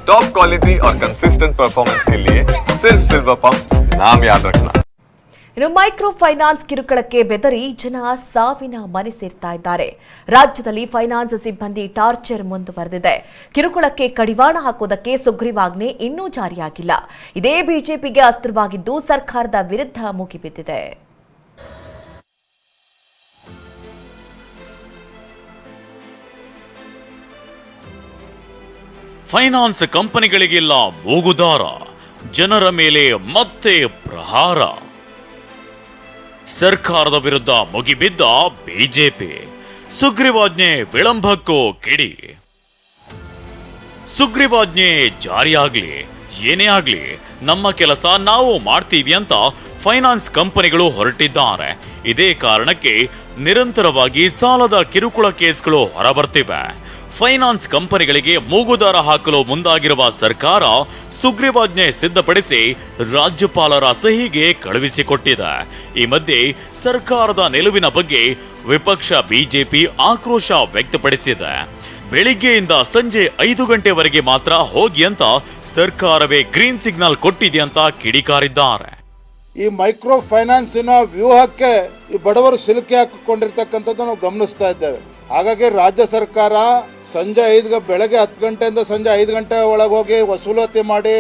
Top quality और consistent performance के लिए सिर्फ सिल्वर पंप नाम याद रखना। ಇನ್ನು ಮೈಕ್ರೋ ಫೈನಾನ್ಸ್ ಕಿರುಕುಳಕ್ಕೆ ಬೆದರಿ ಜನ ಸಾವಿನ ಮನೆ ಸೇರ್ತಾ ಇದ್ದಾರೆ. ರಾಜ್ಯದಲ್ಲಿ ಫೈನಾನ್ಸ್ ಸಿಬ್ಬಂದಿ ಟಾರ್ಚರ್ ಮುಂದುವರೆದಿದೆ. ಕಿರುಕುಳಕ್ಕೆ ಕಡಿವಾಣ ಹಾಕುವುದಕ್ಕೆ ಸುಗ್ರೀವಾಜ್ಞೆ ಇನ್ನೂ ಜಾರಿಯಾಗಿಲ್ಲ. ಇದೇ ಬಿಜೆಪಿಗೆ ಅಸ್ತ್ರವಾಗಿದ್ದು ಸರ್ಕಾರದ ವಿರುದ್ಧ ಮುಗಿಬಿದ್ದಿದೆ. ಫೈನಾನ್ಸ್ ಕಂಪನಿಗಳಿಗೆಲ್ಲ ಮೂಗುದಾರ, ಜನರ ಮೇಲೆ ಮತ್ತೆ ಪ್ರಹಾರ. ಸರ್ಕಾರದ ವಿರುದ್ಧ ಮುಗಿಬಿದ್ದ ಬಿಜೆಪಿ, ಸುಗ್ರೀವಾಜ್ಞೆ ವಿಳಂಬಕ್ಕೂ ಕಿಡಿ. ಸುಗ್ರೀವಾಜ್ಞೆ ಜಾರಿಯಾಗ್ಲಿ, ಏನೇ ಆಗ್ಲಿ ನಮ್ಮ ಕೆಲಸ ನಾವು ಮಾಡ್ತೀವಿ ಅಂತ ಫೈನಾನ್ಸ್ ಕಂಪನಿಗಳು ಹೊರಟಿದ್ದಾರೆ. ಇದೇ ಕಾರಣಕ್ಕೆ ನಿರಂತರವಾಗಿ ಸಾಲದ ಕಿರುಕುಳ ಕೇಸ್ಗಳು ಹೊರಬರ್ತಿವೆ. ಫೈನಾನ್ಸ್ ಕಂಪನಿಗಳಿಗೆ ಮೂಗುದಾರ ಹಾಕಲು ಮುಂದಾಗಿರುವ ಸರ್ಕಾರ ಸುಗ್ರೀವಾಜ್ಞೆ ಸಿದ್ಧಪಡಿಸಿ ರಾಜ್ಯಪಾಲರ ಸಹಿಗೆ ಕಳುಹಿಸಿಕೊಟ್ಟಿದೆ. ಈ ಮಧ್ಯೆ ಸರ್ಕಾರದ ನಿಲುವಿನ ಬಗ್ಗೆ ವಿಪಕ್ಷ ಬಿಜೆಪಿ ಆಕ್ರೋಶ ವ್ಯಕ್ತಪಡಿಸಿದೆ. ಬೆಳಿಗ್ಗೆಯಿಂದ ಸಂಜೆ 5 ಗಂಟೆವರೆಗೆ ಮಾತ್ರ ಹೋಗಿ ಅಂತ ಸರ್ಕಾರವೇ ಗ್ರೀನ್ ಸಿಗ್ನಲ್ ಕೊಟ್ಟಿದೆ ಅಂತ ಕಿಡಿಕಾರಿದ್ದಾರೆ. ಈ ಮೈಕ್ರೋ ಫೈನಾನ್ಸಿನ ವ್ಯೂಹಕ್ಕೆ ಈ ಬಡವರು ಸಿಲುಕಿ ಹಾಕಿಕೊಂಡಿರ್ತಕ್ಕಂಥದ್ದು ನಾವು ಗಮನಿಸ್ತಾ ಇದ್ದೇವೆ. ಹಾಗಾಗಿ ರಾಜ್ಯ ಸರ್ಕಾರ ಬೆಳಗ್ಗೆ 10 ಗಂಟೆಯಿಂದ ಸಂಜೆ 5 ಗಂಟೆ ಒಳಗೆ ಹೋಗಿ ವಸೂಲಾತಿ ಮಾಡಿ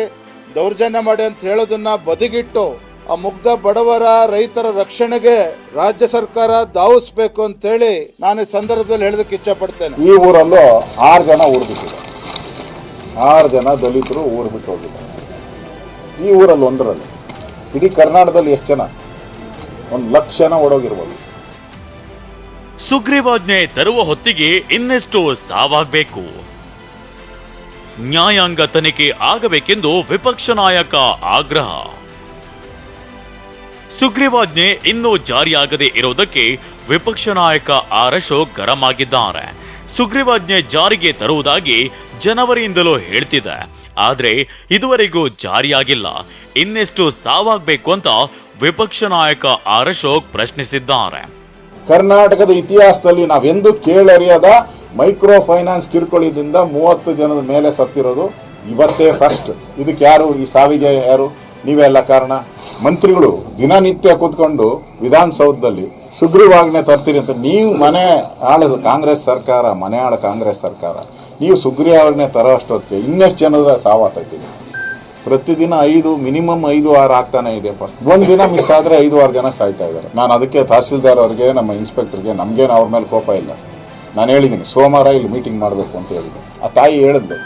ದೌರ್ಜನ್ಯ ಮಾಡಿ ಅಂತ ಹೇಳೋದನ್ನ ಬದಿಗಿಟ್ಟು ಆ ಮುಗ್ಧ ಬಡವರ ರೈತರ ರಕ್ಷಣೆಗೆ ರಾಜ್ಯ ಸರ್ಕಾರ ಧಾವಿಸಬೇಕು ಅಂತ ಹೇಳಿ ನಾನು ಈ ಸಂದರ್ಭದಲ್ಲಿ ಹೇಳೋದಕ್ಕೆ ಇಚ್ಛೆ ಪಡ್ತೇನೆ. ಈ ಊರಲ್ಲೂ 6 ಜನ ಊರು ಬಿಟ್ಟಿದ್ದಾರೆ. 6 ಜನ ದಲಿತರು ಊರು ಬಿಟ್ಟು ಹೋಗಿದ್ದಾರೆ. ಈ ಊರಲ್ಲಿ ಒಂದರಲ್ಲಿ ಇಡೀ ಕರ್ನಾಟಕದಲ್ಲಿ ಎಷ್ಟು ಜನ? 1 ಲಕ್ಷ ಜನ ಓಡೋಗಿರ್ಬೋದು. ಸುಗ್ರೀವಾಜ್ಞೆ ತರುವ ಹೊತ್ತಿಗೆ ಇನ್ನೆಷ್ಟು ಸಾವಾಗಬೇಕು? ನ್ಯಾಯಾಂಗ ತನಿಖೆ ಆಗಬೇಕೆಂದು ವಿಪಕ್ಷ ನಾಯಕ ಆಗ್ರಹ. ಸುಗ್ರೀವಾಜ್ಞೆ ಇನ್ನೂ ಜಾರಿಯಾಗದೇ ಇರುವುದಕ್ಕೆ ವಿಪಕ್ಷ ನಾಯಕ ಆರ್ ಅಶೋಕ್ ಗರಂ ಆಗಿದ್ದಾರೆ. ಸುಗ್ರೀವಾಜ್ಞೆ ಜಾರಿಗೆ ತರುವುದಾಗಿ ಜನವರಿಯಿಂದಲೂ ಹೇಳ್ತಿದೆ, ಆದ್ರೆ ಇದುವರೆಗೂ ಜಾರಿಯಾಗಿಲ್ಲ. ಇನ್ನೆಷ್ಟು ಸಾವಾಗಬೇಕು ಅಂತ ವಿಪಕ್ಷ ನಾಯಕ ಆರ್ ಅಶೋಕ್ ಪ್ರಶ್ನಿಸಿದ್ದಾರೆ. ಕರ್ನಾಟಕದ ಇತಿಹಾಸದಲ್ಲಿ ನಾವೆಂದು ಕೇಳರಿಯದ ಮೈಕ್ರೋ ಫೈನಾನ್ಸ್ ಕಿರುಕುಳದಿಂದ 30 ಜನದ ಮೇಲೆ ಸತ್ತಿರೋದು ಇವತ್ತೇ ಫಸ್ಟ್. ಇದಕ್ಕೆ ಯಾರು ಈ ಸಾವಿಗೆ ಯಾರು? ನೀವೆಲ್ಲ ಕಾರಣ. ಮಂತ್ರಿಗಳು ದಿನನಿತ್ಯ ಕೂತ್ಕೊಂಡು ವಿಧಾನಸೌಧದಲ್ಲಿ ಸುಗ್ರೀವಾಜ್ಞೆ ತರ್ತೀರಿ ಅಂತ ನೀವು ಮನೆ ಕಾಂಗ್ರೆಸ್ ಸರ್ಕಾರ ನೀವು ಸುಗ್ರೀವಾಜ್ಞೆ ತರೋ ಅಷ್ಟೊತ್ತಿಗೆ ಇನ್ನೆಷ್ಟು ಜನದ ಸಾವಾಗ್ತೈತಿ? ಪ್ರತಿದಿನ ಮಿನಿಮಮ್ 5-6 ಆಗ್ತಾನೆ ಇದೆ. ಒಂದು ದಿನ ಮಿಸ್ ಆದರೆ 5-6 ಜನ ಸಾಯ್ತಾ ಇದ್ದಾರೆ. ನಾನು ಅದಕ್ಕೆ ತಹಸೀಲ್ದಾರ್ ಅವ್ರಿಗೆ, ನಮ್ಮ ಇನ್ಸ್ಪೆಕ್ಟರ್ಗೆ, ನಮಗೇನು ಅವ್ರ ಮೇಲೆ ಕೋಪ ಇಲ್ಲ. ನಾನು ಹೇಳಿದ್ದೀನಿ ಸೋಮವಾರ ಇಲ್ಲಿ ಮೀಟಿಂಗ್ ಮಾಡಬೇಕು ಅಂತ ಹೇಳಿದ್ದೆ. ಆ ತಾಯಿ ಹೇಳಿದ್ಲು,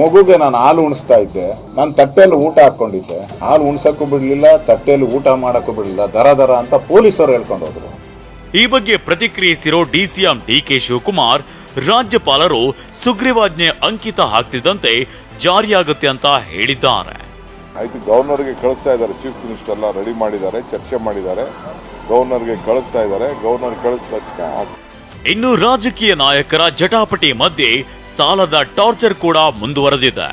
ಮಗುಗೆ ನಾನು ಹಾಲು ಉಣಿಸ್ತಾ ಇದ್ದೆ, ನಾನು ತಟ್ಟೆಯಲ್ಲಿ ಊಟ ಹಾಕ್ಕೊಂಡಿದ್ದೆ, ಹಾಲು ಉಣ್ಸಕ್ಕೂ ಬಿಡಲಿಲ್ಲ, ತಟ್ಟೆಯಲ್ಲಿ ಊಟ ಮಾಡೋಕ್ಕೂ ಬಿಡಲಿಲ್ಲ, ದರ ಅಂತ ಪೊಲೀಸರು ಹೇಳ್ಕೊಂಡು ಹೋದ್ರು. ಈ ಬಗ್ಗೆ ಪ್ರತಿಕ್ರಿಯಿಸಿರೋ ಡಿಸಿಎಂ ಡಿಕೆ ಶಿವಕುಮಾರ್, ರಾಜ್ಯಪಾಲರು ಸುಗ್ರೀವಾಜ್ಞೆ ಅಂಕಿತ ಹಾಕ್ತಿದ್ದಂತೆ ಜಾರಿಯಾಗುತ್ತೆ ಅಂತ ಹೇಳಿದ್ದಾರೆ. ಆಯ್ತು, ಗವರ್ನರ್ಗೆ ಕಳಿಸ್ತಾ ಇದ್ದಾರೆ. ಚೀಫ್ ಮಿನಿಸ್ಟರ್ ಎಲ್ಲ ರೆಡಿ ಮಾಡಿದ್ದಾರೆ, ಚರ್ಚೆ ಮಾಡಿದ್ದಾರೆ, ಗವರ್ನರ್ಗೆ ಕಳಿಸ್ತಾ ಇದ್ದಾರೆ. ಗವರ್ನರ್ ಕಳಿಸಿದ ತಕ್ಷಣ ಇನ್ನು ರಾಜಕೀಯ ನಾಯಕರ ಜಟಾಪಟಿ ಮಧ್ಯೆ ಸಾಲದ ಟಾರ್ಚರ್ ಕೂಡ ಮುಂದುವರೆದಿದೆ.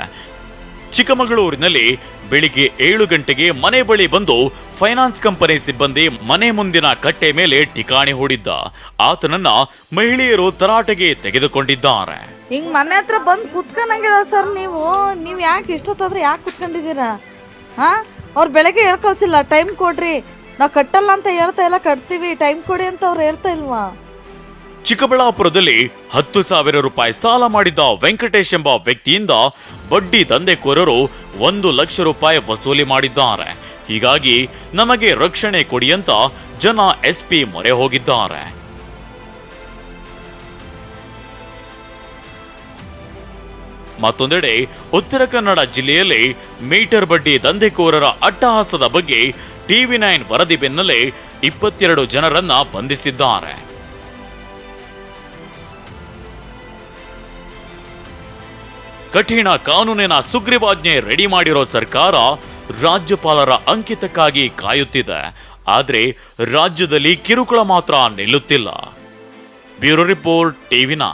ಚಿಕ್ಕಮಗಳೂರಿನಲ್ಲಿ ಬೆಳಿಗ್ಗೆ 7 ಗಂಟೆಗೆ ಮನೆ ಬಳಿ ಬಂದು ಫೈನಾನ್ಸ್ ಕಂಪನಿ ಸಿಬ್ಬಂದಿ ಮನೆ ಮುಂದಿನ ಕಟ್ಟೆ ಮೇಲೆ ಠಿಕಾಣಿ ಹೂಡಿದ್ದ ಆತನನ್ನ ಮಹಿಳೆಯರು ತರಾಟೆಗೆ ತೆಗೆದುಕೊಂಡಿದ್ದಾರೆ. ಹಿಂಗ್ ಮನೆ ಹತ್ರ ಬಂದು ಕುತ್ಕೊಂಡಂಗಿದ ಸರ್, ನೀವು ಯಾಕೆ ಇಷ್ಟೊತ್ತಾದ್ರೆ ಯಾಕೆ ಕುತ್ಕೊಂಡಿದ್ದೀರಾ? ಅವ್ರು ಬೆಳಗ್ಗೆ ಹೇಳ್ಕಳ್ಸಿಲ್ಲ, ಟೈಮ್ ಕೊಡ್ರಿ, ನಾವು ಕಟ್ಟಲ್ಲ ಅಂತ ಹೇಳ್ತಾ ಇಲ್ಲ, ಕಟ್ತೀವಿ, ಟೈಮ್ ಕೊಡಿ ಅಂತ ಅವ್ರು ಹೇಳ್ತಾ ಇಲ್ವಾ? ಚಿಕ್ಕಬಳ್ಳಾಪುರದಲ್ಲಿ 10,000 ರೂಪಾಯಿ ಸಾಲ ಮಾಡಿದ್ದ ವೆಂಕಟೇಶ್ ಎಂಬ ವ್ಯಕ್ತಿಯಿಂದ ಬಡ್ಡಿ ದಂಧೆಕೋರರು 1 ಲಕ್ಷ ರೂಪಾಯಿ ವಸೂಲಿ ಮಾಡಿದ್ದಾರೆ. ಹೀಗಾಗಿ ನಮಗೆ ರಕ್ಷಣೆ ಕೊಡಿ ಅಂತ ಜನ ಎಸ್ಪಿ ಮೊರೆ ಹೋಗಿದ್ದಾರೆ. ಮತ್ತೊಂದೆಡೆ ಉತ್ತರ ಕನ್ನಡ ಜಿಲ್ಲೆಯಲ್ಲಿ ಮೀಟರ್ ಬಡ್ಡಿ ದಂಧೆಕೋರರ ಅಟ್ಟಹಾಸದ ಬಗ್ಗೆ TV9 ವರದಿ ಬೆನ್ನಲ್ಲೇ 22 ಜನರನ್ನ ಬಂಧಿಸಿದ್ದಾರೆ. ಕಠಿಣ ಕಾನೂನಿನ ಸುಗ್ರೀವಾಜ್ಞೆ ರೆಡಿ ಮಾಡಿರೋ ಸರ್ಕಾರ ರಾಜ್ಯಪಾಲರ ಅಂಕಿತಕ್ಕಾಗಿ ಕಾಯುತ್ತಿದೆ. ಆದ್ರೆ ರಾಜ್ಯದಲ್ಲಿ ಕಿರುಕುಳ ಮಾತ್ರ ನಿಲ್ಲುತ್ತಿಲ್ಲ. Bureau report TV9.